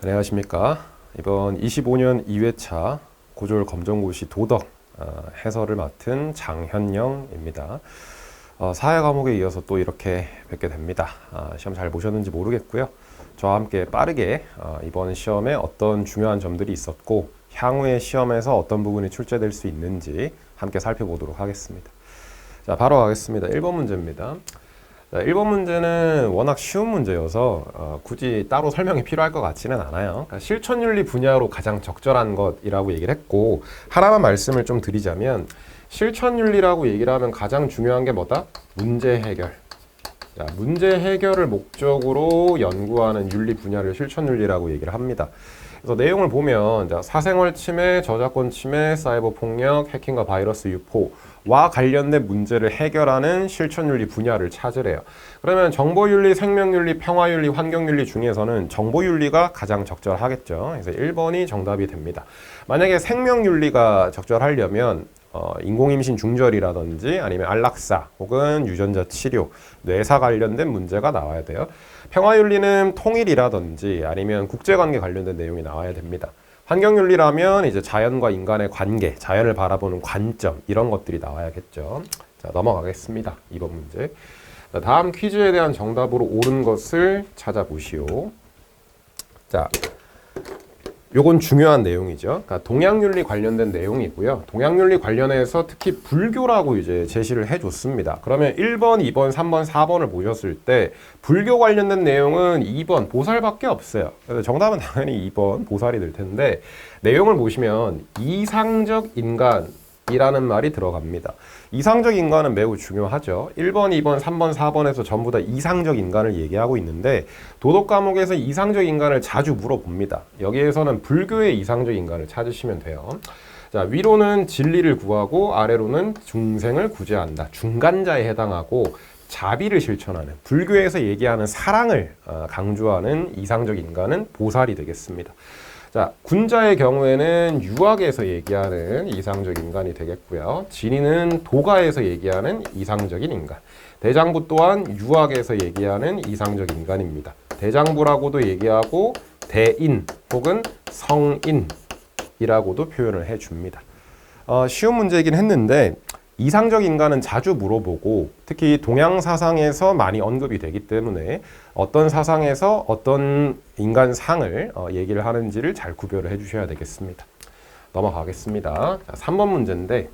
안녕하십니까. 이번 25년 2회차 고졸 검정고시 도덕 해설을 맡은 장현영입니다. 사회 과목에 이어서 또 이렇게 뵙게 됩니다. 시험 잘 보셨는지 모르겠고요. 저와 함께 빠르게 이번 시험에 어떤 중요한 점들이 있었고 향후의 시험에서 어떤 부분이 출제될 수 있는지 함께 살펴보도록 하겠습니다. 자, 바로 가겠습니다. 1번 문제입니다. 1번 문제는 워낙 쉬운 문제여서 굳이 따로 설명이 필요할 것 같지는 않아요. 그러니까 실천윤리 분야로 가장 적절한 것이라고 얘기를 했고, 하나만 말씀을 좀 드리자면 실천윤리라고 얘기를 하면 가장 중요한 게 뭐다? 문제 해결. 자, 문제 해결을 목적으로 연구하는 윤리 분야를 실천윤리라고 얘기를 합니다. 그래서 내용을 보면 사생활 침해, 저작권 침해, 사이버 폭력, 해킹과 바이러스 유포와 관련된 문제를 해결하는 실천윤리 분야를 찾으래요. 그러면 정보윤리, 생명윤리, 평화윤리, 환경윤리 중에서는 정보윤리가 가장 적절하겠죠. 그래서 1번이 정답이 됩니다. 만약에 생명윤리가 적절하려면 인공임신 중절이라든지 아니면 안락사 혹은 유전자 치료, 뇌사 관련된 문제가 나와야 돼요. 평화윤리는 통일이라든지 아니면 국제관계 관련된 내용이 나와야 됩니다. 환경윤리라면 이제 자연과 인간의 관계, 자연을 바라보는 관점 이런 것들이 나와야겠죠. 자, 넘어가겠습니다. 2번 문제. 자, 다음 퀴즈에 대한 정답으로 옳은 것을 찾아보시오. 자, 요건 중요한 내용이죠. 그러니까 동양윤리 관련된 내용이고요. 동양윤리 관련해서 특히 불교라고 이제 제시를 해줬습니다. 그러면 1번, 2번, 3번, 4번을 보셨을 때 불교 관련된 내용은 2번 보살밖에 없어요. 그래서 정답은 당연히 2번 보살이 될 텐데 내용을 보시면 이상적 인간이라는 말이 들어갑니다. 이상적 인간은 매우 중요하죠. 1번, 2번, 3번, 4번에서 전부 다 이상적 인간을 얘기하고 있는데 도덕 과목에서 이상적 인간을 자주 물어봅니다. 여기에서는 불교의 이상적 인간을 찾으시면 돼요. 자, 위로는 진리를 구하고 아래로는 중생을 구제한다. 중간자에 해당하고 자비를 실천하는 불교에서 얘기하는 사랑을 강조하는 이상적 인간은 보살이 되겠습니다. 자, 군자의 경우에는 유학에서 얘기하는 이상적 인간이 되겠고요. 진인은 도가에서 얘기하는 이상적인 인간. 대장부 또한 유학에서 얘기하는 이상적 인간입니다. 대장부라고도 얘기하고 대인 혹은 성인이라고도 표현을 해줍니다. 쉬운 문제이긴 했는데 이상적 인간은 자주 물어보고 특히 동양 사상에서 많이 언급이 되기 때문에 어떤 사상에서 어떤 인간상을 얘기를 하는지를 잘 구별을 해주셔야 되겠습니다. 넘어가겠습니다. 자, 3번 문제인데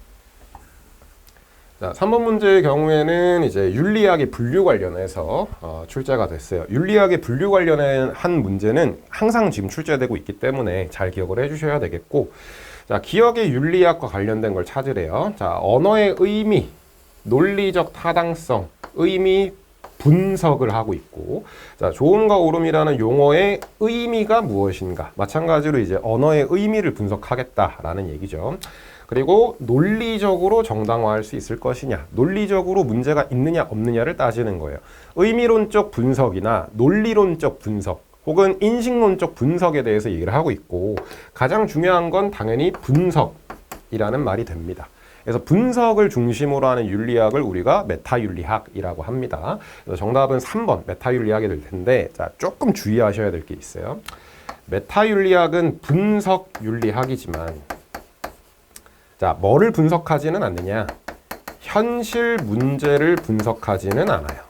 자, 3번 문제의 경우에는 이제 윤리학의 분류 관련해서 출제가 됐어요. 윤리학의 분류 관련한 문제는 항상 지금 출제되고 있기 때문에 잘 기억을 해주셔야 되겠고 자, 기억의 윤리학과 관련된 걸 찾으래요. 자, 언어의 의미, 논리적 타당성, 의미 분석을 하고 있고 자, 좋음과 옳음이라는 용어의 의미가 무엇인가 마찬가지로 이제 언어의 의미를 분석하겠다라는 얘기죠. 그리고 논리적으로 정당화할 수 있을 것이냐 논리적으로 문제가 있느냐 없느냐를 따지는 거예요. 의미론적 분석이나 논리론적 분석 혹은 인식론적 분석에 대해서 얘기를 하고 있고 가장 중요한 건 당연히 분석이라는 말이 됩니다. 그래서 분석을 중심으로 하는 윤리학을 우리가 메타윤리학이라고 합니다. 그래서 정답은 3번 메타윤리학이 될 텐데 자, 조금 주의하셔야 될 게 있어요. 메타윤리학은 분석윤리학이지만 자, 뭐를 분석하지는 않느냐? 현실 문제를 분석하지는 않아요.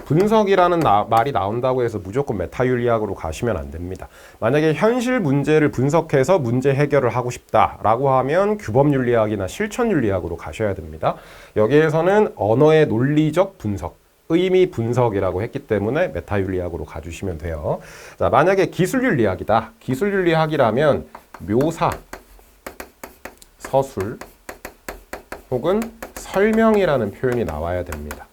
분석이라는 말이 나온다고 해서 무조건 메타윤리학으로 가시면 안 됩니다. 만약에 현실 문제를 분석해서 문제 해결을 하고 싶다라고 하면 규범윤리학이나 실천윤리학으로 가셔야 됩니다. 여기에서는 언어의 논리적 분석, 의미 분석이라고 했기 때문에 메타윤리학으로 가주시면 돼요. 자, 만약에 기술윤리학이다. 기술윤리학이라면 묘사, 서술 혹은 설명이라는 표현이 나와야 됩니다.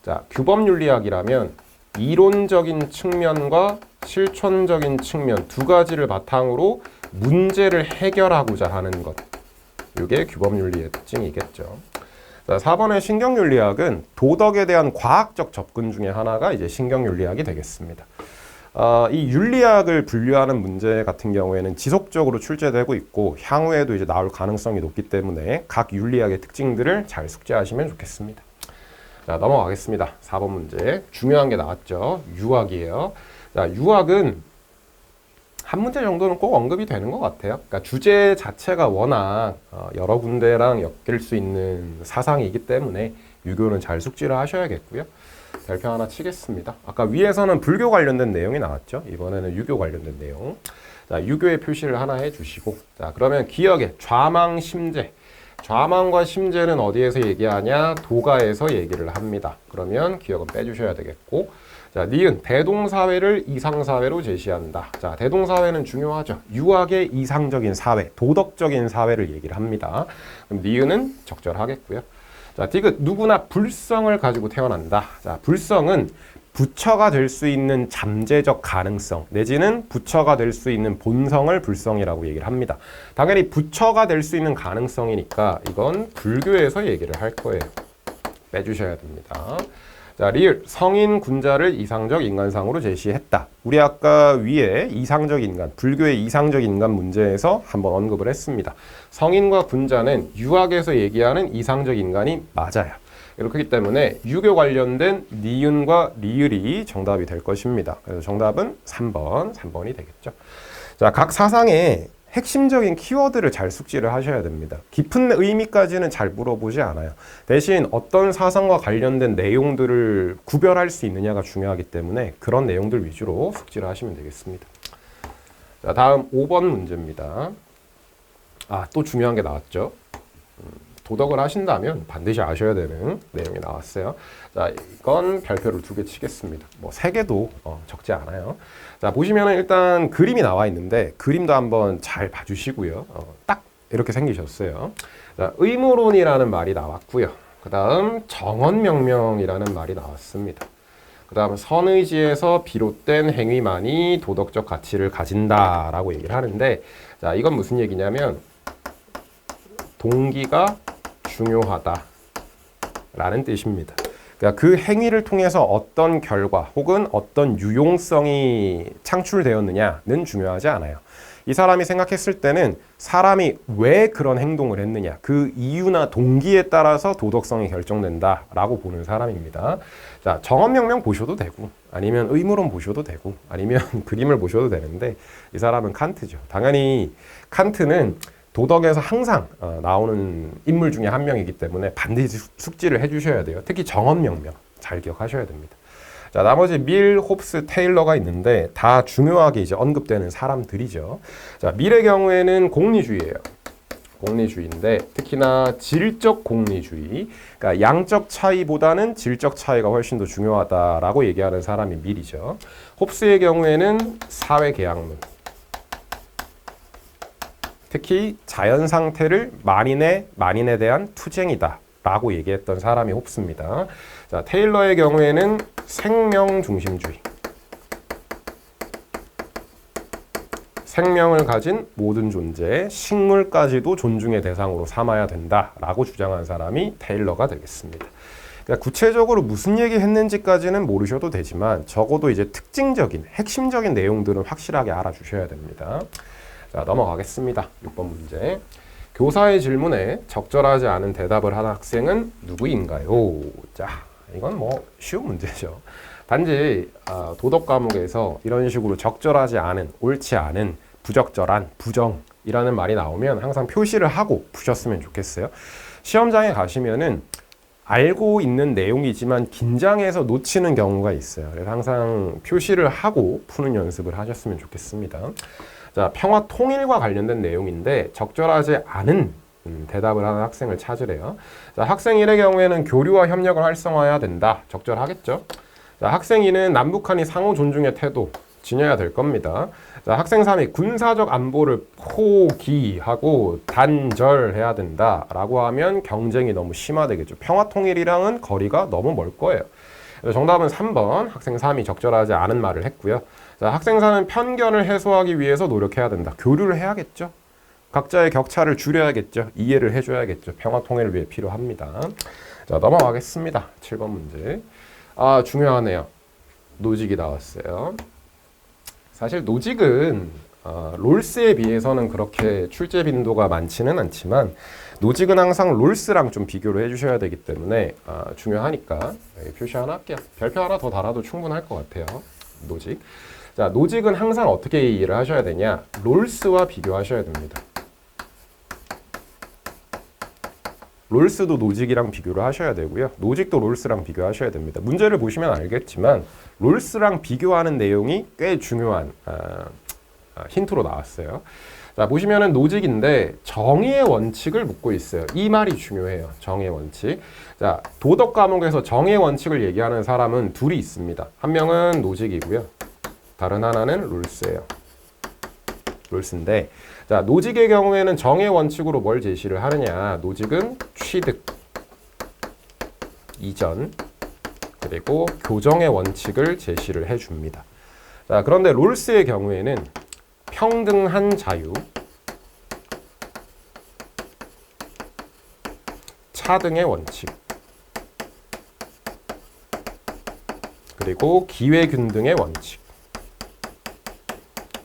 자, 규범윤리학이라면 이론적인 측면과 실천적인 측면 두 가지를 바탕으로 문제를 해결하고자 하는 것. 이게 규범윤리의 특징이겠죠. 자, 4번의 신경윤리학은 도덕에 대한 과학적 접근 중에 하나가 이제 신경윤리학이 되겠습니다. 이 윤리학을 분류하는 문제 같은 경우에는 지속적으로 출제되고 있고 향후에도 이제 나올 가능성이 높기 때문에 각 윤리학의 특징들을 잘 숙지하시면 좋겠습니다. 자, 넘어가겠습니다. 4번 문제. 중요한 게 나왔죠. 유학이에요. 자, 유학은 한 문제 정도는 꼭 언급이 되는 것 같아요. 그러니까 주제 자체가 워낙 여러 군데랑 엮일 수 있는 사상이기 때문에 유교는 잘 숙지를 하셔야겠고요. 별표 하나 치겠습니다. 아까 위에서는 불교 관련된 내용이 나왔죠. 이번에는 유교 관련된 내용. 자, 유교의 표시를 하나 해주시고, 자, 그러면 기억에 좌망심제. 좌망과 심제는 어디에서 얘기하냐? 도가에서 얘기를 합니다. 그러면 기억은 빼주셔야 되겠고, 자, 니은 대동사회를 이상사회로 제시한다. 자, 대동사회는 중요하죠. 유학의 이상적인 사회, 도덕적인 사회를 얘기를 합니다. 그럼 니은은 적절하겠고요. 자, 디귿 누구나 불성을 가지고 태어난다. 자, 불성은 부처가 될 수 있는 잠재적 가능성 내지는 부처가 될 수 있는 본성을 불성이라고 얘기를 합니다. 당연히 부처가 될 수 있는 가능성이니까 이건 불교에서 얘기를 할 거예요. 빼주셔야 됩니다. 자, 리을 성인 군자를 이상적 인간상으로 제시했다. 우리 아까 위에 이상적 인간, 불교의 이상적 인간 문제에서 한번 언급을 했습니다. 성인과 군자는 유학에서 얘기하는 이상적 인간이 맞아요. 그렇기 때문에 유교 관련된 니은과 리을이 정답이 될 것입니다. 그래서 정답은 3번이 되겠죠. 자, 각 사상의 핵심적인 키워드를 잘 숙지를 하셔야 됩니다. 깊은 의미까지는 잘 물어보지 않아요. 대신 어떤 사상과 관련된 내용들을 구별할 수 있느냐가 중요하기 때문에 그런 내용들 위주로 숙지를 하시면 되겠습니다. 자, 다음 5번 문제입니다. 아, 또 중요한 게 나왔죠. 도덕을 하신다면 반드시 아셔야 되는 내용이 나왔어요. 자, 이건 별표를 2개 치겠습니다. 뭐 3개도 적지 않아요. 자, 보시면은 일단 그림이 나와 있는데 그림도 한번 잘 봐주시고요. 딱 이렇게 생기셨어요. 자, 의무론이라는 말이 나왔고요. 그 다음 정언명명이라는 말이 나왔습니다. 그 다음 선의지에서 비롯된 행위만이 도덕적 가치를 가진다라고 얘기를 하는데, 자, 이건 무슨 얘기냐면 동기가 중요하다라는 뜻입니다. 그러니까 그 행위를 통해서 어떤 결과 혹은 어떤 유용성이 창출되었느냐는 중요하지 않아요. 이 사람이 생각했을 때는 사람이 왜 그런 행동을 했느냐, 그 이유나 동기에 따라서 도덕성이 결정된다라고 보는 사람입니다. 자, 정언명명 보셔도 되고 아니면 의무론 보셔도 되고 아니면 그림을 보셔도 되는데 이 사람은 칸트죠. 당연히 칸트는 도덕에서 항상 나오는 인물 중에 한 명이기 때문에 반드시 숙지를 해주셔야 돼요. 특히 정언명명 잘 기억하셔야 됩니다. 자, 나머지 밀, 홉스, 테일러가 있는데 다 중요하게 이제 언급되는 사람들이죠. 자, 밀의 경우에는 공리주의예요. 공리주의인데 특히나 질적 공리주의, 그러니까 양적 차이보다는 질적 차이가 훨씬 더 중요하다라고 얘기하는 사람이 밀이죠. 홉스의 경우에는 사회계약론. 특히 자연 상태를 만인에 대한 투쟁이다 라고 얘기했던 사람이 홉스입니다. 자, 테일러의 경우에는 생명 중심주의. 생명을 가진 모든 존재, 식물까지도 존중의 대상으로 삼아야 된다라고 주장한 사람이 테일러가 되겠습니다. 그러니까 구체적으로 무슨 얘기 했는지까지는 모르셔도 되지만 적어도 이제 특징적인, 핵심적인 내용들은 확실하게 알아주셔야 됩니다. 자, 넘어가겠습니다. 6번 문제. 교사의 질문에 적절하지 않은 대답을 한 학생은 누구인가요? 자, 이건 뭐 쉬운 문제죠. 단지 도덕 과목에서 이런 식으로 적절하지 않은, 옳지 않은, 부적절한, 부정이라는 말이 나오면 항상 표시를 하고 푸셨으면 좋겠어요. 시험장에 가시면은 알고 있는 내용이지만 긴장해서 놓치는 경우가 있어요. 그래서 항상 표시를 하고 푸는 연습을 하셨으면 좋겠습니다. 자, 평화 통일과 관련된 내용인데 적절하지 않은 대답을 하는 학생을 찾으래요. 자, 학생 1의 경우에는 교류와 협력을 활성화해야 된다. 적절하겠죠? 자, 학생 2는 남북한이 상호 존중의 태도 지녀야 될 겁니다. 자, 학생 3이 군사적 안보를 포기하고 단절해야 된다라고 하면 경쟁이 너무 심화되겠죠. 평화 통일이랑은 거리가 너무 멀 거예요. 그래서 정답은 3번 학생 3이 적절하지 않은 말을 했고요. 자, 학생 4는 편견을 해소하기 위해서 노력해야 된다. 교류를 해야겠죠. 각자의 격차를 줄여야겠죠. 이해를 해줘야겠죠. 평화 통일을 위해 필요합니다. 자, 넘어가겠습니다. 7번 문제. 중요하네요. 노직이 나왔어요. 사실 노직은 롤스에 비해서는 그렇게 출제 빈도가 많지는 않지만 노직은 항상 롤스랑 좀 비교를 해주셔야 되기 때문에 중요하니까 여기 표시 하나 할게요. 별표 하나 더 달아도 충분할 것 같아요. 노직. 자, 노직은 항상 어떻게 이해를 하셔야 되냐? 롤스와 비교하셔야 됩니다. 롤스도 노직이랑 비교를 하셔야 되고요. 노직도 롤스랑 비교하셔야 됩니다. 문제를 보시면 알겠지만 롤스랑 비교하는 내용이 꽤 중요한 힌트로 나왔어요. 자, 보시면은 노직인데 정의의 원칙을 묻고 있어요. 이 말이 중요해요. 정의의 원칙. 자, 도덕 과목에서 정의의 원칙을 얘기하는 사람은 둘이 있습니다. 한 명은 노직이고요. 다른 하나는 롤스예요. 롤스인데, 자, 노직의 경우에는 정의 원칙으로 뭘 제시를 하느냐? 노직은 취득, 이전, 그리고 교정의 원칙을 제시를 해줍니다. 자, 그런데 롤스의 경우에는 평등한 자유, 차등의 원칙, 그리고 기회균등의 원칙.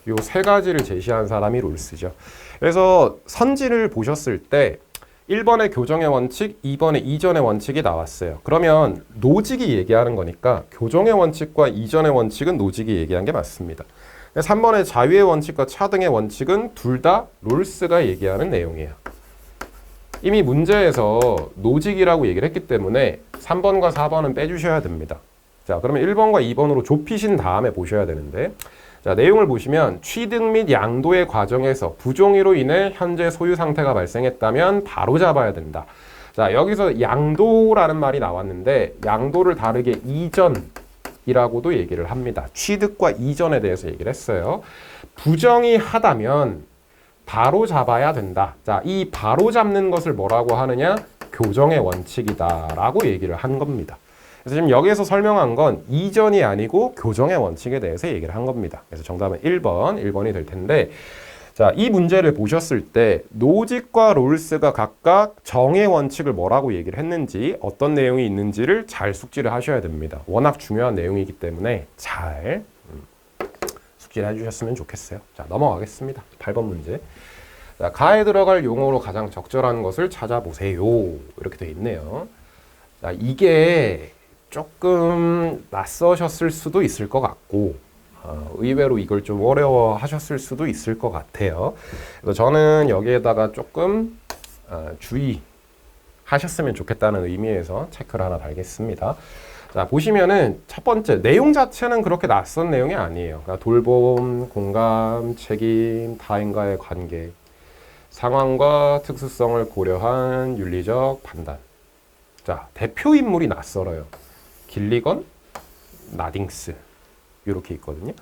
요 세 가지를 제시한 사람이 롤스죠. 그래서 선지를 보셨을 때 1번의 교정의 원칙, 2번의 이전의 원칙이 나왔어요. 그러면 노직이 얘기하는 거니까 교정의 원칙과 이전의 원칙은 노직이 얘기한 게 맞습니다. 3번의 자유의 원칙과 차등의 원칙은 둘 다 롤스가 얘기하는 내용이에요. 이미 문제에서 노직이라고 얘기를 했기 때문에 3번과 4번은 빼주셔야 됩니다. 자, 그러면 1번과 2번으로 좁히신 다음에 보셔야 되는데, 자, 내용을 보시면 취득 및 양도의 과정에서 부정의로 인해 현재 소유 상태가 발생했다면 바로 잡아야 된다. 자, 여기서 양도라는 말이 나왔는데 양도를 다르게 이전이라고도 얘기를 합니다. 취득과 이전에 대해서 얘기를 했어요. 부정의하다면 바로 잡아야 된다. 자, 이 바로 잡는 것을 뭐라고 하느냐? 교정의 원칙이다라고 얘기를 한 겁니다. 그래서 지금 여기에서 설명한 건 이전이 아니고 교정의 원칙에 대해서 얘기를 한 겁니다. 그래서 정답은 1번이 될 텐데, 자, 이 문제를 보셨을 때 노직과 롤스가 각각 정의 원칙을 뭐라고 얘기를 했는지, 어떤 내용이 있는지를 잘 숙지를 하셔야 됩니다. 워낙 중요한 내용이기 때문에 잘 숙지를 해주셨으면 좋겠어요. 자, 넘어가겠습니다. 8번 문제. 자, 가에 들어갈 용어로 가장 적절한 것을 찾아보세요. 이렇게 되어 있네요. 자, 이게 조금 낯서셨을 수도 있을 것 같고 의외로 이걸 좀 어려워하셨을 수도 있을 것 같아요. 그래서 저는 여기에다가 조금 주의하셨으면 좋겠다는 의미에서 체크를 하나 달겠습니다. 자, 보시면은 첫 번째 내용 자체는 그렇게 낯선 내용이 아니에요. 그러니까 돌봄, 공감, 책임, 타인과의 관계, 상황과 특수성을 고려한 윤리적 판단. 자, 대표 인물이 낯설어요. 길리건, 나딩스 이렇게 있거든요.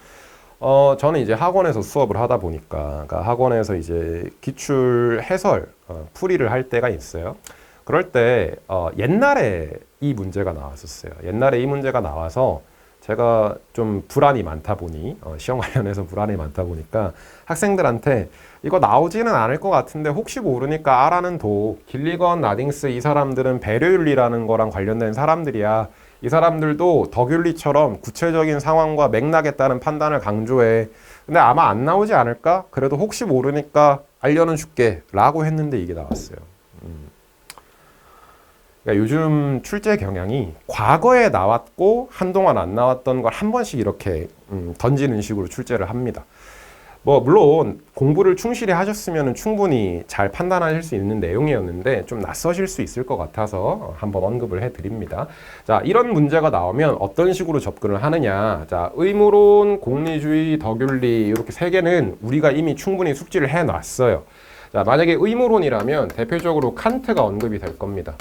저는 이제 학원에서 수업을 하다 보니까, 그러니까 학원에서 이제 기출 해설 풀이를 할 때가 있어요. 그럴 때 옛날에 이 문제가 나왔었어요. 옛날에 이 문제가 나와서 제가 좀 불안이 많다 보니 시험 관련해서 불안이 많다 보니까 학생들한테 이거 나오지는 않을 것 같은데 혹시 모르니까 알아는 둬. 길리건, 나딩스 이 사람들은 배려윤리라는 거랑 관련된 사람들이야. 이 사람들도 덕윤리처럼 구체적인 상황과 맥락에 따른 판단을 강조해. 근데 아마 안 나오지 않을까? 그래도 혹시 모르니까 알려는 줄게 라고 했는데 이게 나왔어요. 그러니까 요즘 출제 경향이 과거에 나왔고 한동안 안 나왔던 걸 한 번씩 이렇게 던지는 식으로 출제를 합니다. 뭐 물론 공부를 충실히 하셨으면 충분히 잘 판단하실 수 있는 내용이었는데 좀 낯서실 수 있을 것 같아서 한번 언급을 해드립니다. 자, 이런 문제가 나오면 어떤 식으로 접근을 하느냐. 자, 의무론, 공리주의, 덕윤리 이렇게 세 개는 우리가 이미 충분히 숙지를 해놨어요. 자, 만약에 의무론이라면 대표적으로 칸트가 언급이 될 겁니다.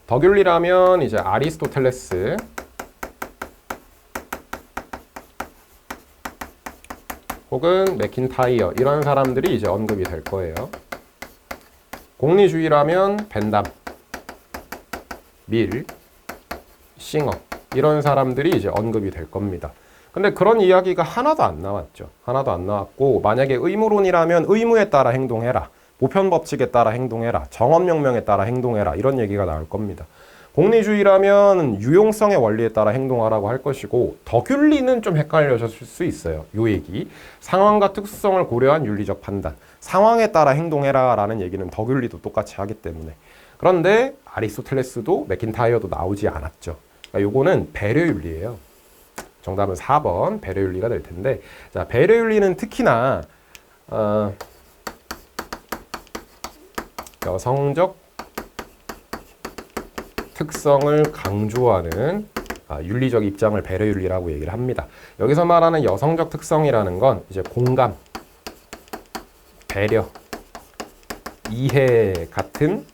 덕윤리라면 이제 아리스토텔레스, 혹은 맥킨타이어 이런 사람들이 이제 언급이 될 거예요. 공리주의라면 벤담, 밀, 싱어 이런 사람들이 이제 언급이 될 겁니다. 근데 그런 이야기가 하나도 안 나왔죠. 하나도 안 나왔고, 만약에 의무론이라면 의무에 따라 행동해라, 보편법칙에 따라 행동해라, 정엄명명에 따라 행동해라 이런 얘기가 나올 겁니다. 공리주의라면 유용성의 원리에 따라 행동하라고 할 것이고, 덕윤리는 좀 헷갈려졌을 수 있어요. 요 얘기. 상황과 특수성을 고려한 윤리적 판단. 상황에 따라 행동해라 라는 얘기는 덕윤리도 똑같이 하기 때문에. 그런데 아리스토텔레스도 맥킨타이어도 나오지 않았죠. 그러니까 요거는 배려윤리예요. 정답은 4번 배려윤리가 될 텐데, 자, 배려윤리는 특히나 여성적 특성을 강조하는 윤리적 입장을 배려윤리라고 얘기를 합니다. 여기서 말하는 여성적 특성이라는 건 이제 공감, 배려, 이해 같은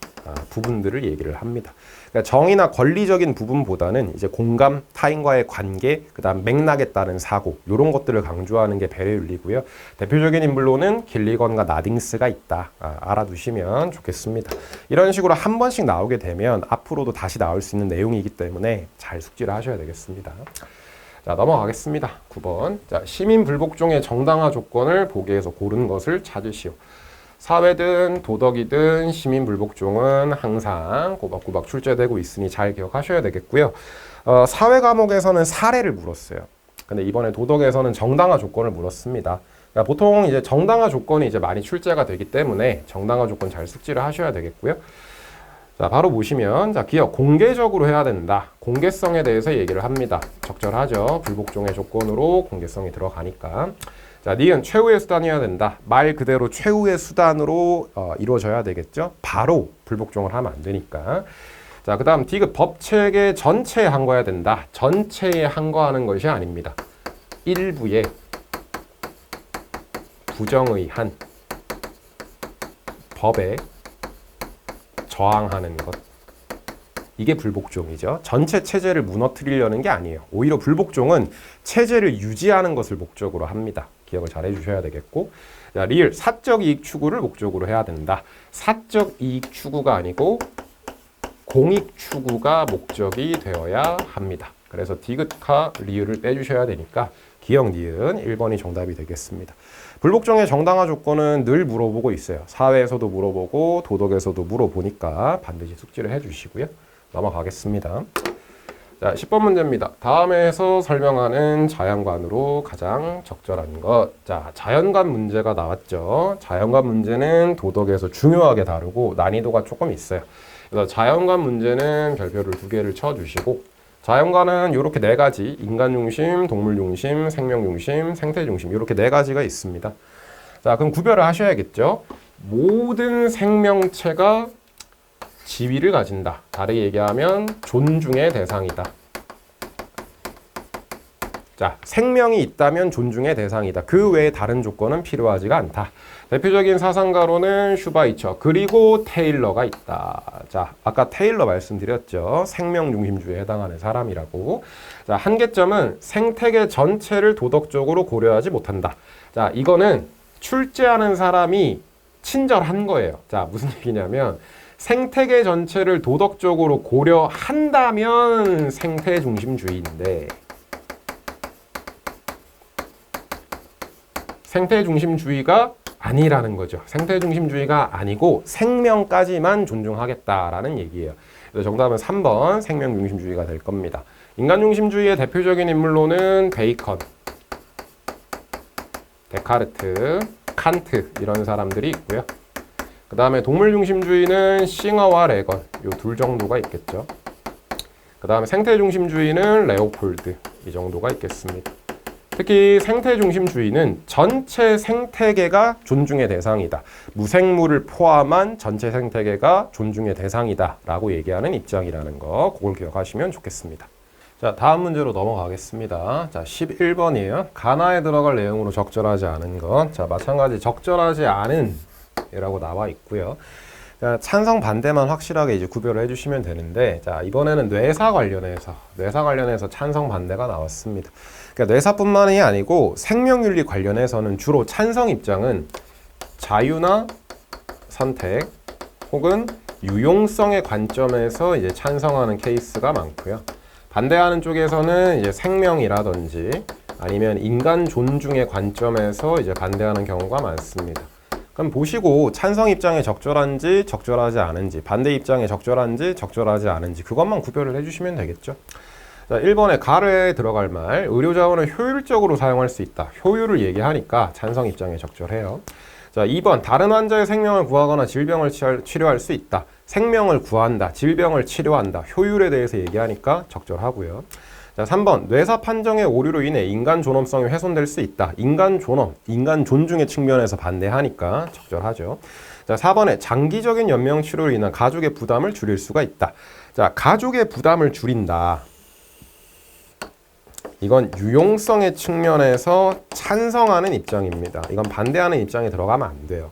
부분들을 얘기를 합니다. 그러니까 정의나 권리적인 부분보다는 이제 공감, 타인과의 관계, 그다음 맥락에 따른 사고, 이런 것들을 강조하는 게 배려윤리고요. 대표적인 인물로는 길리건과 나딩스가 있다. 알아두시면 좋겠습니다. 이런 식으로 한 번씩 나오게 되면 앞으로도 다시 나올 수 있는 내용이기 때문에 잘 숙지를 하셔야 되겠습니다. 자, 넘어가겠습니다. 9번. 자, 시민 불복종의 정당화 조건을 보기에서 고른 것을 찾으시오. 사회든 도덕이든 시민 불복종은 항상 꼬박꼬박 출제되고 있으니 잘 기억하셔야 되겠고요. 사회 과목에서는 사례를 물었어요. 근데 이번에 도덕에서는 정당화 조건을 물었습니다. 그러니까 보통 이제 정당화 조건이 이제 많이 출제가 되기 때문에 정당화 조건 잘 숙지를 하셔야 되겠고요. 자, 바로 보시면, 자, 기억 공개적으로 해야 된다. 공개성에 대해서 얘기를 합니다. 적절하죠. 불복종의 조건으로 공개성이 들어가니까. 자, 니은 최후의 수단이어야 된다. 말 그대로 최후의 수단으로 이루어져야 되겠죠. 바로 불복종을 하면 안 되니까. 자, 그 다음 디귿 법체계 전체에 항거해야 된다. 전체에 항거하는 것이 아닙니다. 일부에 부정의한 법에 저항하는 것. 이게 불복종이죠. 전체 체제를 무너뜨리려는 게 아니에요. 오히려 불복종은 체제를 유지하는 것을 목적으로 합니다. 기억을 잘 해주셔야 되겠고. 자, 리을 사적 이익 추구를 목적으로 해야 된다. 사적 이익 추구가 아니고 공익 추구가 목적이 되어야 합니다. 그래서 디귿카 리을을 빼주셔야 되니까 기억 니은 1번이 정답이 되겠습니다. 불복종의 정당화 조건은 늘 물어보고 있어요. 사회에서도 물어보고 도덕에서도 물어보니까 반드시 숙지를 해주시고요. 넘어가겠습니다. 자, 10번 문제입니다. 다음에서 설명하는 자연관으로 가장 적절한 것. 자, 자연관 문제가 나왔죠. 자연관 문제는 도덕에서 중요하게 다루고 난이도가 조금 있어요. 그래서 자연관 문제는 별표를 2개를 쳐주시고, 자연관은 이렇게 4가지, 인간 중심, 동물 중심, 생명 중심, 생태 중심, 이렇게 4가지가 있습니다. 자, 그럼 구별을 하셔야겠죠. 모든 생명체가 지위를 가진다. 다르게 얘기하면 존중의 대상이다. 자, 생명이 있다면 존중의 대상이다. 그 외에 다른 조건은 필요하지가 않다. 대표적인 사상가로는 슈바이처 그리고 테일러가 있다. 자, 아까 테일러 말씀드렸죠. 생명 중심주의에 해당하는 사람이라고. 자, 한계점은 생태계 전체를 도덕적으로 고려하지 못한다. 자, 이거는 출제하는 사람이 친절한 거예요. 자, 무슨 얘기냐면 생태계 전체를 도덕적으로 고려한다면 생태 중심주의인데, 생태 중심주의가 아니라는 거죠. 생태 중심주의가 아니고 생명까지만 존중하겠다라는 얘기예요. 그래서 정답은 3번 생명 중심주의가 될 겁니다. 인간 중심주의의 대표적인 인물로는 베이컨, 데카르트, 칸트 이런 사람들이 있고요. 그 다음에 동물 중심주의는 싱어와 레건 요 둘 정도가 있겠죠. 그 다음에 생태 중심주의는 레오폴드 이 정도가 있겠습니다. 특히 생태 중심주의는 전체 생태계가 존중의 대상이다. 무생물을 포함한 전체 생태계가 존중의 대상이다 라고 얘기하는 입장이라는 거, 그걸 기억하시면 좋겠습니다. 자, 다음 문제로 넘어가겠습니다. 자, 11번이에요. 가나에 들어갈 내용으로 적절하지 않은 것. 자, 마찬가지 적절하지 않은 이라고 나와 있고요. 그러니까 찬성 반대만 확실하게 이제 구별을 해주시면 되는데, 자, 이번에는 뇌사 관련해서 찬성 반대가 나왔습니다. 그러니까 뇌사뿐만이 아니고 생명윤리 관련해서는 주로 찬성 입장은 자유나 선택 혹은 유용성의 관점에서 이제 찬성하는 케이스가 많고요. 반대하는 쪽에서는 이제 생명이라든지 아니면 인간 존중의 관점에서 이제 반대하는 경우가 많습니다. 그럼 보시고 찬성 입장에 적절한지 적절하지 않은지, 반대 입장에 적절한지 적절하지 않은지 그것만 구별을 해주시면 되겠죠. 자, 1번에 가르에 들어갈 말, 의료자원을 효율적으로 사용할 수 있다. 효율을 얘기하니까 찬성 입장에 적절해요. 자, 2번 다른 환자의 생명을 구하거나 질병을 치료할 수 있다. 생명을 구한다, 질병을 치료한다. 효율에 대해서 얘기하니까 적절하고요. 자, 3번 뇌사 판정의 오류로 인해 인간 존엄성이 훼손될 수 있다. 인간 존엄, 인간 존중의 측면에서 반대하니까 적절하죠. 자, 4번에 장기적인 연명 치료로 인한 가족의 부담을 줄일 수가 있다. 자, 가족의 부담을 줄인다. 이건 유용성의 측면에서 찬성하는 입장입니다. 이건 반대하는 입장에 들어가면 안 돼요.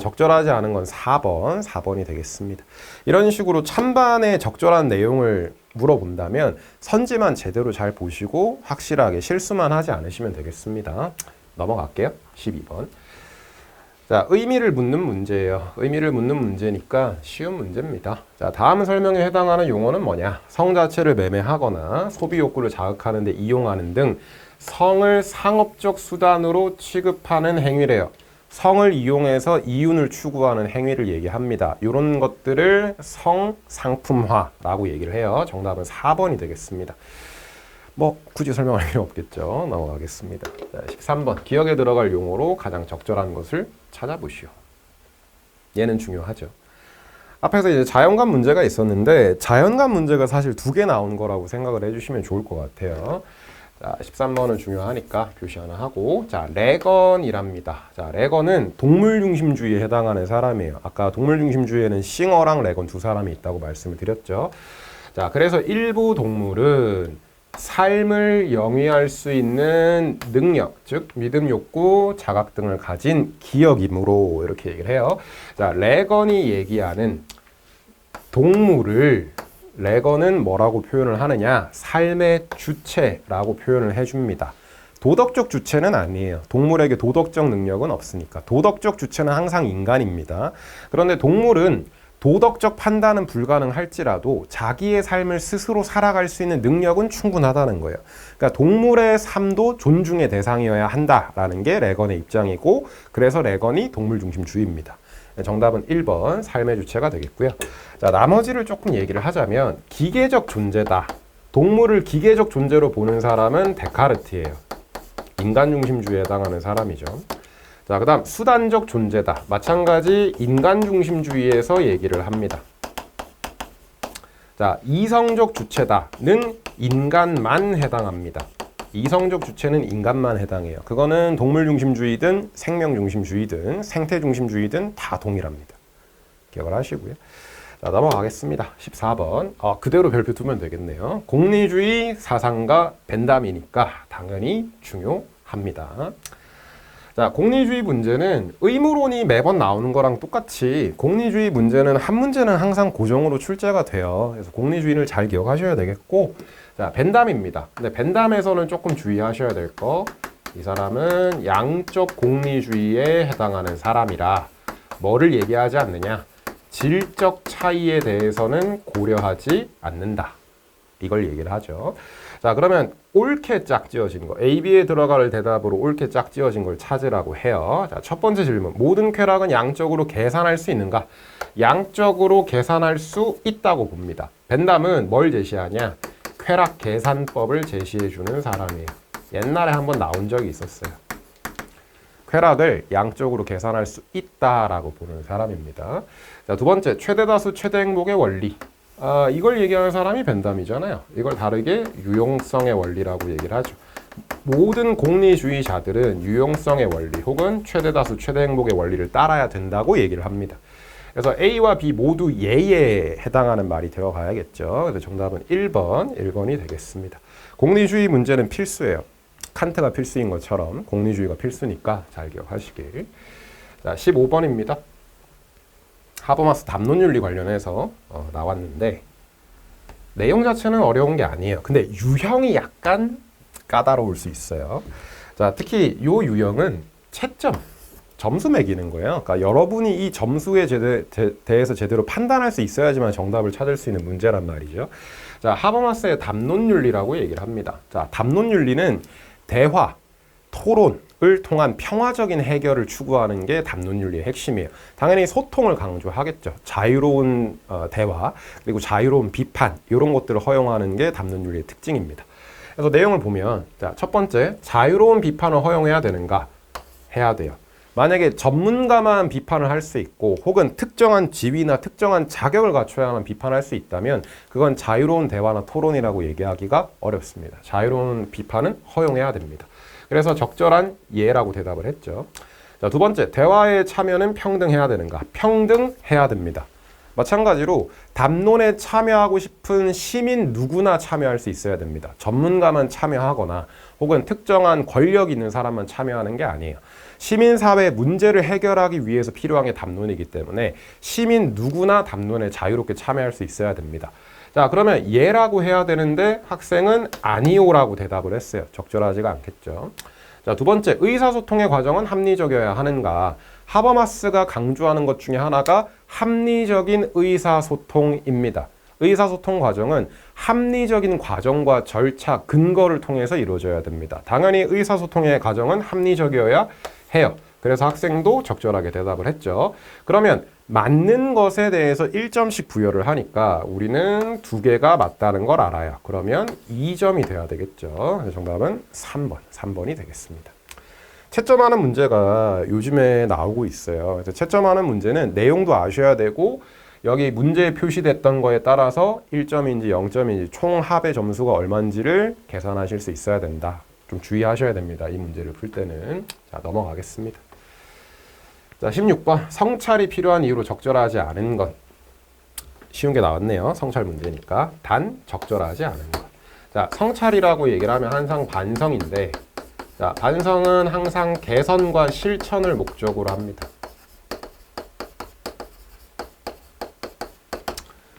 적절하지 않은 건 4번이 되겠습니다. 이런 식으로 찬반의 적절한 내용을 물어본다면 선지만 제대로 잘 보시고 확실하게 실수만 하지 않으시면 되겠습니다. 넘어갈게요. 12번. 자, 의미를 묻는 문제예요. 의미를 묻는 문제니까 쉬운 문제입니다. 자, 다음 설명에 해당하는 용어는 뭐냐? 성 자체를 매매하거나 소비 욕구를 자극하는 데 이용하는 등 성을 상업적 수단으로 취급하는 행위래요. 성을 이용해서 이윤을 추구하는 행위를 얘기합니다. 이런 것들을 성상품화라고 얘기를 해요. 정답은 4번이 되겠습니다. 뭐 굳이 설명할 필요 없겠죠. 넘어가겠습니다. 자, 13번 기억에 들어갈 용어로 가장 적절한 것을 찾아보시오. 얘는 중요하죠. 앞에서 이제 자연관 문제가 있었는데 자연관 문제가 사실 2개 나온 거라고 생각을 해주시면 좋을 것 같아요. 자, 13번은 중요하니까 표시 하나 하고, 자, 레건이랍니다. 자, 레건은 동물 중심주의에 해당하는 사람이에요. 아까 동물 중심주의에는 싱어랑 레건 2사람이 있다고 말씀을 드렸죠. 자, 그래서 일부 동물은 삶을 영위할 수 있는 능력, 즉 믿음 욕구, 자각 등을 가진 기억이므로 이렇게 얘기를 해요. 자, 레건이 얘기하는 동물을 레건은 뭐라고 표현을 하느냐? 삶의 주체라고 표현을 해줍니다. 도덕적 주체는 아니에요. 동물에게 도덕적 능력은 없으니까. 도덕적 주체는 항상 인간입니다. 그런데 동물은 도덕적 판단은 불가능할지라도 자기의 삶을 스스로 살아갈 수 있는 능력은 충분하다는 거예요. 그러니까 동물의 삶도 존중의 대상이어야 한다라는 게 레건의 입장이고, 그래서 레건이 동물중심주의입니다. 정답은 1번 삶의 주체가 되겠고요. 자, 나머지를 조금 얘기를 하자면 기계적 존재다. 동물을 기계적 존재로 보는 사람은 데카르트예요. 인간 중심주의에 해당하는 사람이죠. 자, 그 다음 수단적 존재다. 마찬가지 인간 중심주의에서 얘기를 합니다. 자, 이성적 주체다는 인간만 해당합니다. 이성적 주체는 인간만 해당해요. 그거는 동물 중심주의든 생명 중심주의든 생태 중심주의든 다 동일합니다. 기억을 하시고요. 자, 넘어가겠습니다. 14번. 그대로 별표 두면 되겠네요. 공리주의 사상가 벤담이니까 당연히 중요합니다. 자, 공리주의 문제는 의무론이 매번 나오는 거랑 똑같이 공리주의 문제는 한 문제는 항상 고정으로 출제가 돼요. 그래서 공리주의를 잘 기억하셔야 되겠고, 자, 벤담입니다. 근데 벤담에서는 조금 주의하셔야 될 거, 이 사람은 양적 공리주의에 해당하는 사람이라 뭐를 얘기하지 않느냐? 질적 차이에 대해서는 고려하지 않는다. 이걸 얘기를 하죠. 자, 그러면 옳게 짝지어진 거, A, B에 들어갈 대답으로 옳게 짝지어진 걸 찾으라고 해요. 자, 첫 번째 질문. 모든 쾌락은 양적으로 계산할 수 있는가? 양적으로 계산할 수 있다고 봅니다. 벤담은 뭘 제시하냐? 쾌락 계산법을 제시해주는 사람이에요. 옛날에 한번 나온 적이 있었어요. 쾌락을 양적으로 계산할 수 있다라고 보는 사람입니다. 자, 두 번째, 최대다수 최대행복의 원리. 이걸 얘기하는 사람이 벤담이잖아요. 이걸 다르게 유용성의 원리라고 얘기를 하죠. 모든 공리주의자들은 유용성의 원리 혹은 최대다수 최대행복의 원리를 따라야 된다고 얘기를 합니다. 그래서 A와 B 모두 예에 해당하는 말이 들어가야겠죠. 그래서 정답은 1번이 되겠습니다. 공리주의 문제는 필수예요. 칸트가 필수인 것처럼 공리주의가 필수니까 잘 기억하시길. 자, 15번입니다. 하버마스 담론윤리 관련해서 나왔는데 내용 자체는 어려운 게 아니에요. 근데 유형이 약간 까다로울 수 있어요. 자, 특히 이 유형은 채점, 점수 매기는 거예요. 그러니까 여러분이 이 점수에 대해서 제대로 판단할 수 있어야지만 정답을 찾을 수 있는 문제란 말이죠. 자, 하버마스의 담론윤리라고 얘기를 합니다. 자, 담론윤리는 대화, 토론을 통한 평화적인 해결을 추구하는 게 담론윤리의 핵심이에요. 당연히 소통을 강조하겠죠. 자유로운 대화, 그리고 자유로운 비판, 이런 것들을 허용하는 게 담론윤리의 특징입니다. 그래서 내용을 보면, 자, 첫 번째, 자유로운 비판을 허용해야 되는가? 해야 돼요. 만약에 전문가만 비판을 할 수 있고 혹은 특정한 지위나 특정한 자격을 갖춰야만 비판할 수 있다면 그건 자유로운 대화나 토론이라고 얘기하기가 어렵습니다. 자유로운 비판은 허용해야 됩니다. 그래서 적절한 예라고 대답을 했죠. 자, 두 번째, 대화에 참여는 평등해야 되는가? 평등해야 됩니다. 마찬가지로 담론에 참여하고 싶은 시민 누구나 참여할 수 있어야 됩니다. 전문가만 참여하거나 혹은 특정한 권력 있는 사람만 참여하는 게 아니에요. 시민사회 문제를 해결하기 위해서 필요한 게 담론이기 때문에 시민 누구나 담론에 자유롭게 참여할 수 있어야 됩니다. 자, 그러면 예라고 해야 되는데 학생은 아니오라고 대답을 했어요. 적절하지가 않겠죠. 자, 두 번째, 의사소통의 과정은 합리적이어야 하는가? 하버마스가 강조하는 것 중에 하나가 합리적인 의사소통입니다. 의사소통 과정은 합리적인 과정과 절차, 근거를 통해서 이루어져야 됩니다. 당연히 의사소통의 과정은 합리적이어야 해요. 그래서 학생도 적절하게 대답을 했죠. 그러면 맞는 것에 대해서 1점씩 부여를 하니까 우리는 두 개가 맞다는 걸 알아요. 그러면 2점이 돼야 되겠죠. 정답은 3번이 되겠습니다. 채점하는 문제가 요즘에 나오고 있어요. 그래서 채점하는 문제는 내용도 아셔야 되고 여기 문제에 표시됐던 거에 따라서 1점인지 0점인지 총 합의 점수가 얼마인지를 계산하실 수 있어야 된다. 좀 주의하셔야 됩니다. 이 문제를 풀 때는. 자, 넘어가겠습니다. 자, 16번. 성찰이 필요한 이유로 적절하지 않은 것. 쉬운 게 나왔네요. 성찰 문제니까. 단 적절하지 않은 것. 자, 성찰이라고 얘기를 하면 항상 반성인데 자, 반성은 항상 개선과 실천을 목적으로 합니다.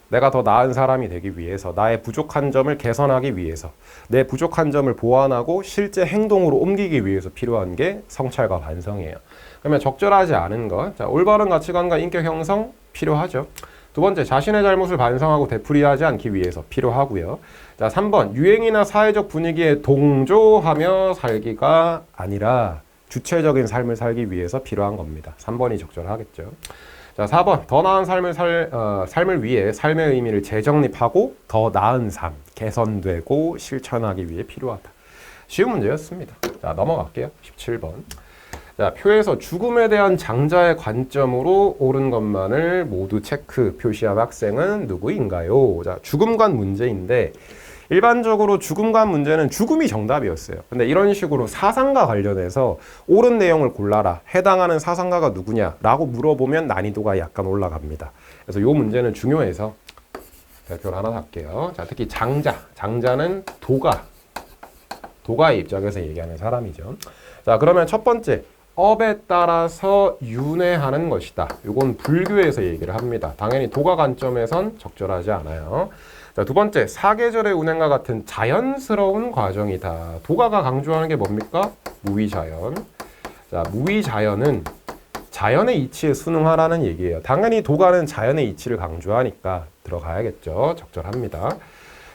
내가 더 나은 사람이 되기 위해서, 나의 부족한 점을 개선하기 위해서, 내 부족한 점을 보완하고 실제 행동으로 옮기기 위해서 필요한 게 성찰과 반성이에요. 그러면 적절하지 않은 것, 자, 올바른 가치관과 인격 형성 필요하죠. 두 번째, 자신의 잘못을 반성하고 되풀이하지 않기 위해서 필요하고요. 자, 3번, 유행이나 사회적 분위기에 동조하며 살기가 아니라 주체적인 삶을 살기 위해서 필요한 겁니다. 3번이 적절하겠죠. 자, 4번, 더 나은 삶을 위해 삶의 의미를 재정립하고 더 나은 삶, 개선되고 실천하기 위해 필요하다. 쉬운 문제였습니다. 자, 넘어갈게요. 17번. 자, 표에서 죽음에 대한 장자의 관점으로 옳은 것만을 모두 체크 표시한 학생은 누구인가요? 자, 죽음관 문제인데 일반적으로 죽음관 문제는 죽음이 정답이었어요. 근데 이런 식으로 사상과 관련해서 옳은 내용을 골라라. 해당하는 사상가가 누구냐라고 물어보면 난이도가 약간 올라갑니다. 그래서 이 문제는 중요해서 대표를 하나 할게요. 자, 특히 장자는 도가의 입장에서 얘기하는 사람이죠. 자, 그러면 첫 번째, 업에 따라서 윤회하는 것이다. 이건 불교에서 얘기를 합니다. 당연히 도가 관점에선 적절하지 않아요. 자, 두 번째, 사계절의 운행과 같은 자연스러운 과정이다. 도가가 강조하는 게 뭡니까? 무위자연. 자, 무위자연은 자연의 이치에 순응하라는 얘기예요. 당연히 도가는 자연의 이치를 강조하니까 들어가야겠죠. 적절합니다.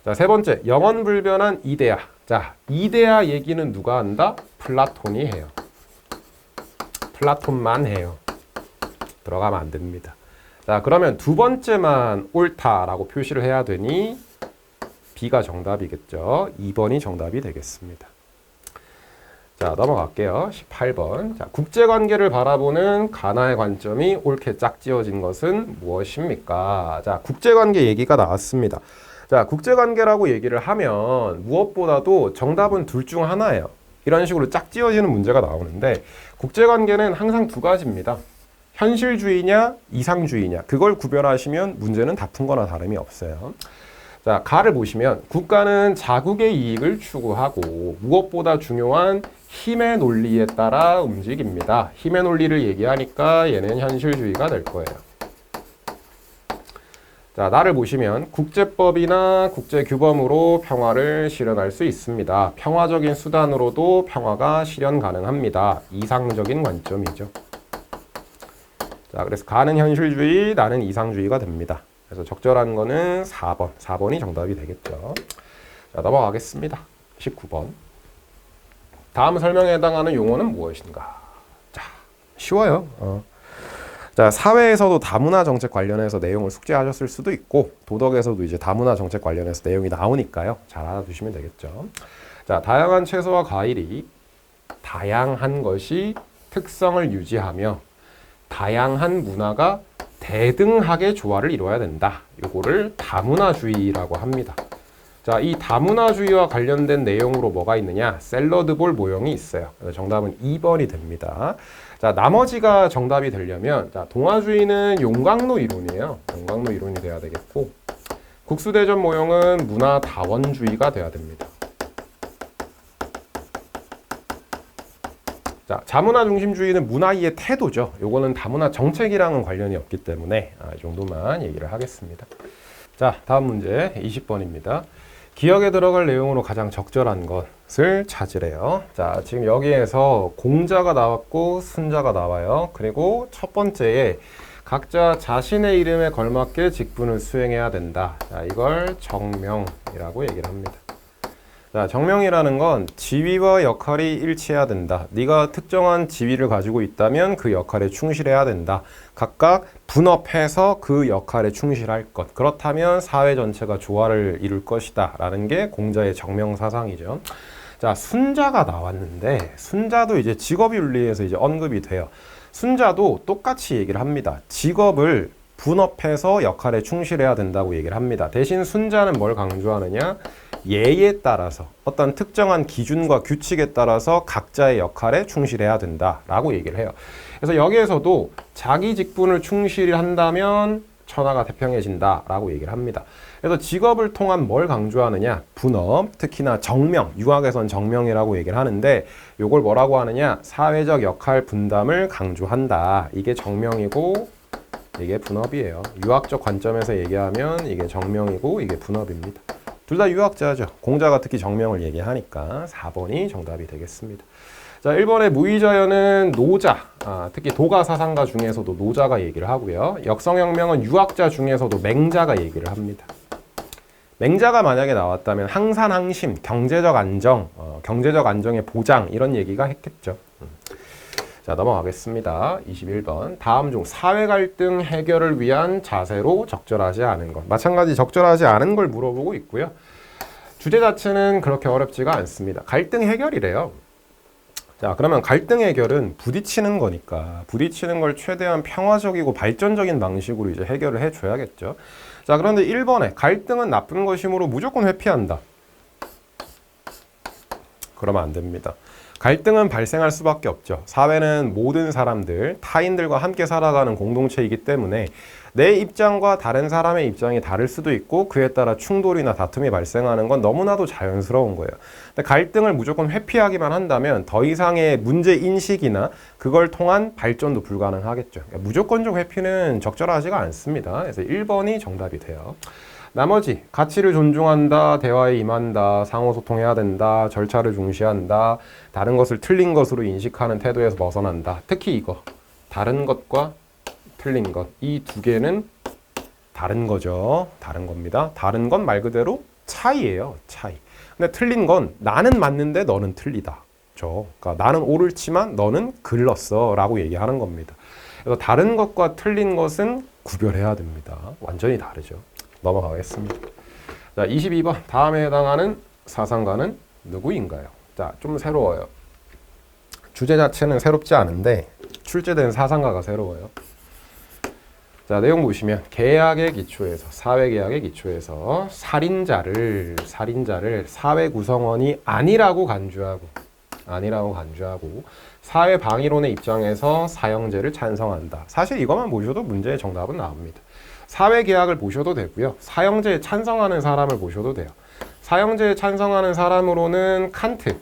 자, 세 번째, 영원불변한 이데아. 자, 이데아 얘기는 누가 한다? 플라톤이 해요. 플라톤만 해요. 들어가면 안 됩니다. 자, 그러면 두 번째만 옳다라고 표시를 해야 되니 B가 정답이겠죠. 2번이 정답이 되겠습니다. 자, 넘어갈게요. 18번. 자, 국제관계를 바라보는 가나의 관점이 옳게 짝지어진 것은 무엇입니까? 자, 국제관계 얘기가 나왔습니다. 자, 국제관계라고 얘기를 하면 무엇보다도 정답은 둘 중 하나예요. 이런 식으로 짝지어지는 문제가 나오는데 국제관계는 항상 두 가지입니다. 현실주의냐 이상주의냐 그걸 구별하시면 문제는 다 푼 거나 다름이 없어요. 자, 가를 보시면 국가는 자국의 이익을 추구하고 무엇보다 중요한 힘의 논리에 따라 움직입니다. 힘의 논리를 얘기하니까 얘는 현실주의가 될 거예요. 자, 나를 보시면 국제법이나 국제규범으로 평화를 실현할 수 있습니다. 평화적인 수단으로도 평화가 실현 가능합니다. 이상적인 관점이죠. 자, 그래서 가는 현실주의, 나는 이상주의가 됩니다. 그래서 적절한 거는 4번. 4번이 정답이 되겠죠. 자, 넘어가겠습니다. 19번. 다음 설명에 해당하는 용어는 무엇인가? 자, 쉬워요. 자, 사회에서도 다문화 정책 관련해서 내용을 숙지하셨을 수도 있고 도덕에서도 이제 다문화 정책 관련해서 내용이 나오니까요. 잘 알아두시면 되겠죠. 자, 다양한 채소와 과일이 다양한 것이 특성을 유지하며 다양한 문화가 대등하게 조화를 이루어야 된다. 이거를 다문화주의라고 합니다. 자, 이 다문화주의와 관련된 내용으로 뭐가 있느냐? 샐러드볼 모형이 있어요. 그래서 정답은 2번이 됩니다. 자, 나머지가 정답이 되려면 자, 동아주의는 용광로 이론이에요. 용광로 이론이 돼야 되겠고 국수대전 모형은 문화다원주의가 돼야 됩니다. 자, 자문화 중심주의는 문화의 태도죠. 요거는 다문화 정책이랑은 관련이 없기 때문에 이 정도만 얘기를 하겠습니다. 자, 다음 문제 20번입니다. 기억에 들어갈 내용으로 가장 적절한 것을 찾으래요. 자, 지금 여기에서 공자가 나왔고 순자가 나와요. 그리고 첫 번째에 각자 자신의 이름에 걸맞게 직분을 수행해야 된다. 자, 이걸 정명이라고 얘기를 합니다. 자, 정명이라는 건 지위와 역할이 일치해야 된다. 네가 특정한 지위를 가지고 있다면 그 역할에 충실해야 된다. 각각 분업해서 그 역할에 충실할 것. 그렇다면 사회 전체가 조화를 이룰 것이다. 라는 게 공자의 정명 사상이죠. 자, 순자가 나왔는데 순자도 이제 직업윤리에서 이제 언급이 돼요. 순자도 똑같이 얘기를 합니다. 직업을 분업해서 역할에 충실해야 된다고 얘기를 합니다. 대신 순자는 뭘 강조하느냐? 예에 따라서 어떤 특정한 기준과 규칙에 따라서 각자의 역할에 충실해야 된다라고 얘기를 해요. 그래서 여기에서도 자기 직분을 충실히 한다면 천하가 태평해진다라고 얘기를 합니다. 그래서 직업을 통한 뭘 강조하느냐? 분업, 특히나 정명, 유학에선 정명이라고 얘기를 하는데 이걸 뭐라고 하느냐? 사회적 역할 분담을 강조한다. 이게 정명이고 이게 분업이에요. 유학적 관점에서 얘기하면 이게 정명이고 이게 분업입니다. 둘 다 유학자죠. 공자가 특히 정명을 얘기하니까 4번이 정답이 되겠습니다. 자, 1번의 무의자연은 노자, 특히 도가 사상가 중에서도 노자가 얘기를 하고요. 역성혁명은 유학자 중에서도 맹자가 얘기를 합니다. 맹자가 만약에 나왔다면 항산항심, 경제적 안정, 경제적 안정의 보장 이런 얘기가 했겠죠. 자, 넘어가겠습니다. 21번. 다음 중 사회 갈등 해결을 위한 자세로 적절하지 않은 것. 마찬가지 적절하지 않은 걸 물어보고 있고요. 주제 자체는 그렇게 어렵지가 않습니다. 갈등 해결이래요. 자, 그러면 갈등 해결은 부딪히는 거니까 부딪히는 걸 최대한 평화적이고 발전적인 방식으로 이제 해결을 해줘야겠죠. 자, 그런데 1번에 갈등은 나쁜 것이므로 무조건 회피한다. 그러면 안 됩니다. 갈등은 발생할 수밖에 없죠. 사회는 모든 사람들, 타인들과 함께 살아가는 공동체이기 때문에 내 입장과 다른 사람의 입장이 다를 수도 있고 그에 따라 충돌이나 다툼이 발생하는 건 너무나도 자연스러운 거예요. 근데 갈등을 무조건 회피하기만 한다면 더 이상의 문제 인식이나 그걸 통한 발전도 불가능하겠죠. 그러니까 무조건적 회피는 적절하지가 않습니다. 그래서 1번이 정답이 돼요. 나머지 가치를 존중한다, 대화에 임한다, 상호소통해야 된다, 절차를 중시한다, 다른 것을 틀린 것으로 인식하는 태도에서 벗어난다. 특히 이거 다른 것과 틀린 것 이 두 개는 다른 거죠. 다른 겁니다. 다른 건 말 그대로 차이예요. 차이. 근데 틀린 건 나는 맞는데 너는 틀리다. 그러니까 나는 옳지만 너는 글렀어 라고 얘기하는 겁니다. 그래서 다른 것과 틀린 것은 구별해야 됩니다. 완전히 다르죠. 넘어가겠습니다. 자, 22번. 다음에 해당하는 사상가는 누구인가요? 자, 좀 새로워요. 주제 자체는 새롭지 않은데 출제된 사상가가 새로워요. 자, 내용 보시면 계약의 기초에서 사회계약의 기초에서 살인자를 사회 구성원이 아니라고 간주하고 사회 방위론의 입장에서 사형제를 찬성한다. 사실 이것만 보셔도 문제의 정답은 나옵니다. 사회계약을 보셔도 되고요. 사형제에 찬성하는 사람을 보셔도 돼요. 사형제에 찬성하는 사람으로는 칸트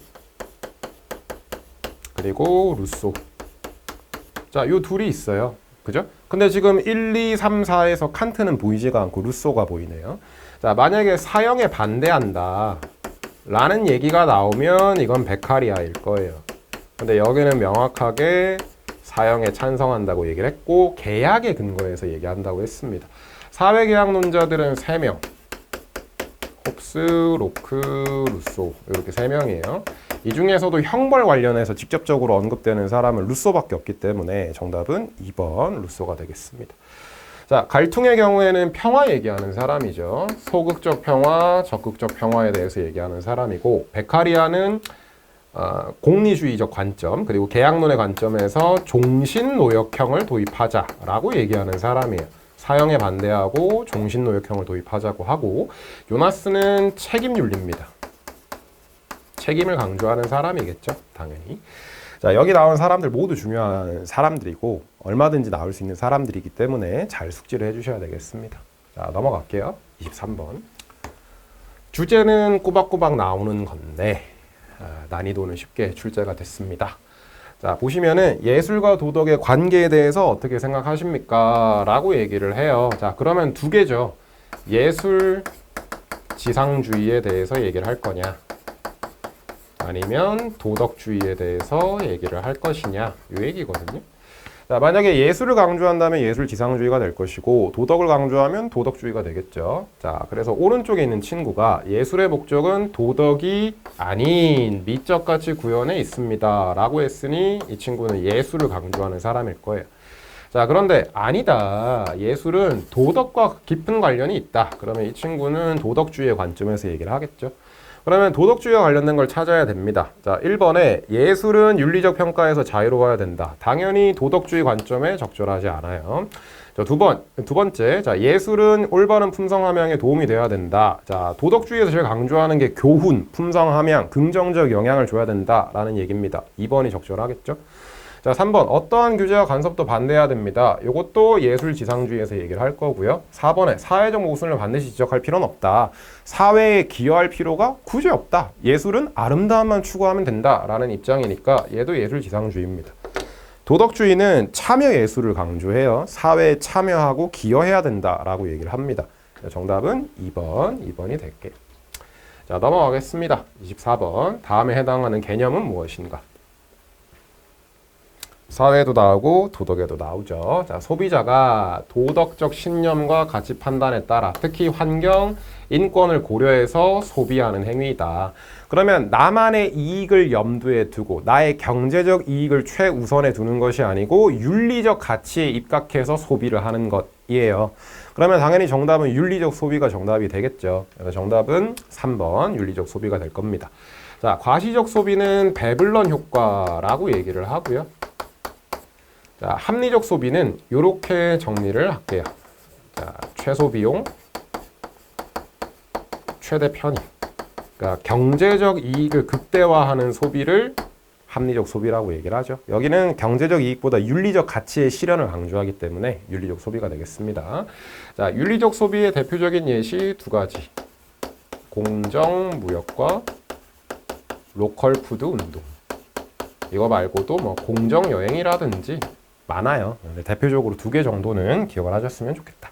그리고 루소. 자, 요 둘이 있어요. 그죠? 근데 지금 1, 2, 3, 4에서 칸트는 보이지가 않고 루소가 보이네요. 자, 만약에 사형에 반대한다 라는 얘기가 나오면 이건 베카리아일 거예요. 근데 여기는 명확하게 사형에 찬성한다고 얘기를 했고 계약의 근거에서 얘기한다고 했습니다. 사회계약론자들은 3명. 록스, 로크, 루소 이렇게 세 명이에요. 이 중에서도 형벌 관련해서 직접적으로 언급되는 사람은 루소밖에 없기 때문에 정답은 2번 루소가 되겠습니다. 자, 갈퉁의 경우에는 평화 얘기하는 사람이죠. 소극적 평화, 적극적 평화에 대해서 얘기하는 사람이고, 베카리아는 공리주의적 관점, 그리고 계약론의 관점에서 종신노역형을 도입하자라고 얘기하는 사람이에요. 사형에 반대하고 종신노역형을 도입하자고 하고, 요나스는 책임윤리입니다. 책임을 강조하는 사람이겠죠, 당연히. 자, 여기 나온 사람들 모두 중요한 사람들이고 얼마든지 나올 수 있는 사람들이기 때문에 잘 숙지를 해주셔야 되겠습니다. 자, 넘어갈게요. 23번. 주제는 꼬박꼬박 나오는 건데 난이도는 쉽게 출제가 됐습니다. 자, 보시면은 예술과 도덕의 관계에 대해서 어떻게 생각하십니까? 라고 얘기를 해요. 자, 그러면 두 개죠. 예술 지상주의에 대해서 얘기를 할 거냐, 아니면 도덕주의에 대해서 얘기를 할 것이냐, 이 얘기거든요. 자, 만약에 예술을 강조한다면 예술 지상주의가 될 것이고, 도덕을 강조하면 도덕주의가 되겠죠. 자, 그래서 오른쪽에 있는 친구가 예술의 목적은 도덕이 아닌 미적 가치 구현에 있습니다 라고 했으니 이 친구는 예술을 강조하는 사람일 거예요. 자, 그런데 아니다, 예술은 도덕과 깊은 관련이 있다, 그러면 이 친구는 도덕주의의 관점에서 얘기를 하겠죠. 그러면 도덕주의와 관련된 걸 찾아야 됩니다. 자, 1번에 예술은 윤리적 평가에서 자유로워야 된다. 당연히 도덕주의 관점에 적절하지 않아요. 자, 두 번째, 자, 예술은 올바른 품성 함양에 도움이 되어야 된다. 자, 도덕주의에서 제일 강조하는 게 교훈, 품성 함양, 긍정적 영향을 줘야 된다라는 얘기입니다. 2번이 적절하겠죠? 자, 3번, 어떠한 규제와 간섭도 반대해야 됩니다. 이것도 예술 지상주의에서 얘기를 할 거고요. 4번에 사회적 모순을 반드시 지적할 필요는 없다. 사회에 기여할 필요가 굳이 없다. 예술은 아름다움만 추구하면 된다라는 입장이니까 얘도 예술 지상주의입니다. 도덕주의는 참여 예술을 강조해요. 사회에 참여하고 기여해야 된다라고 얘기를 합니다. 정답은 2번이 될게요. 자, 넘어가겠습니다. 24번, 다음에 해당하는 개념은 무엇인가? 사회에도 나오고 도덕에도 나오죠. 자, 소비자가 도덕적 신념과 가치 판단에 따라 특히 환경, 인권을 고려해서 소비하는 행위이다. 그러면 나만의 이익을 염두에 두고 나의 경제적 이익을 최우선에 두는 것이 아니고 윤리적 가치에 입각해서 소비를 하는 것이에요. 그러면 당연히 정답은 윤리적 소비가 정답이 되겠죠. 그래서 정답은 3번 윤리적 소비가 될 겁니다. 자, 과시적 소비는 배블런 효과라고 얘기를 하고요. 자, 합리적 소비는 이렇게 정리를 할게요. 자, 최소 비용, 최대 편익. 그러니까 경제적 이익을 극대화하는 소비를 합리적 소비라고 얘기를 하죠. 여기는 경제적 이익보다 윤리적 가치의 실현을 강조하기 때문에 윤리적 소비가 되겠습니다. 자, 윤리적 소비의 대표적인 예시 두 가지. 공정무역과 로컬 푸드 운동. 이거 말고도 뭐 공정여행이라든지 많아요. 대표적으로 두 개 정도는 기억을 하셨으면 좋겠다.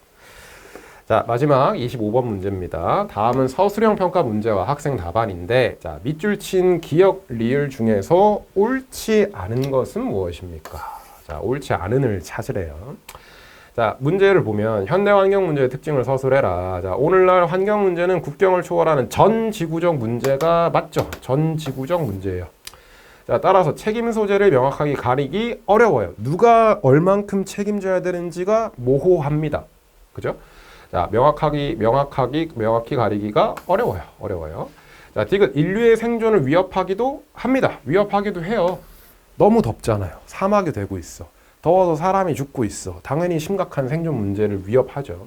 자, 마지막 25번 문제입니다. 다음은 서술형 평가 문제와 학생 답안인데, 자, 밑줄 친 기억 리을 중에서 옳지 않은 것은 무엇입니까? 자, 옳지 않은을 찾으래요. 자, 문제를 보면 현대 환경 문제의 특징을 서술해라. 자, 오늘날 환경 문제는 국경을 초월하는 전 지구적 문제가 맞죠? 전 지구적 문제예요. 자, 따라서 책임 소재를 명확하게 가리기 어려워요. 누가 얼만큼 책임져야 되는지가 모호합니다. 그죠? 자, 명확히 가리기가 어려워요. 자, 디귿, 인류의 생존을 위협하기도 합니다. 위협하기도 해요. 너무 덥잖아요. 사막이 되고 있어. 더워서 사람이 죽고 있어. 당연히 심각한 생존 문제를 위협하죠.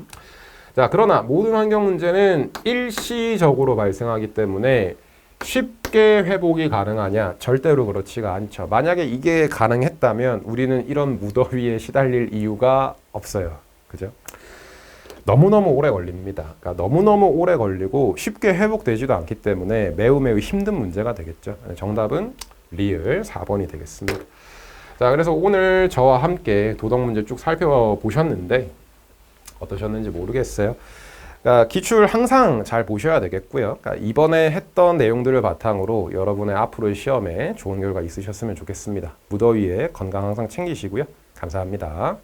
자, 그러나 모든 환경 문제는 일시적으로 발생하기 때문에 쉽게 회복이 가능하냐? 절대로 그렇지가 않죠. 만약에 이게 가능했다면 우리는 이런 무더위에 시달릴 이유가 없어요. 그죠? 너무너무 오래 걸립니다. 그러니까 너무너무 오래 걸리고 쉽게 회복되지도 않기 때문에 매우 힘든 문제가 되겠죠. 정답은 리을 4번이 되겠습니다. 자, 그래서 오늘 저와 함께 도덕 문제 쭉 살펴보셨는데 어떠셨는지 모르겠어요. 그러니까 기출 항상 잘 보셔야 되겠고요. 그러니까 이번에 했던 내용들을 바탕으로 여러분의 앞으로의 시험에 좋은 결과 있으셨으면 좋겠습니다. 무더위에 건강 항상 챙기시고요. 감사합니다.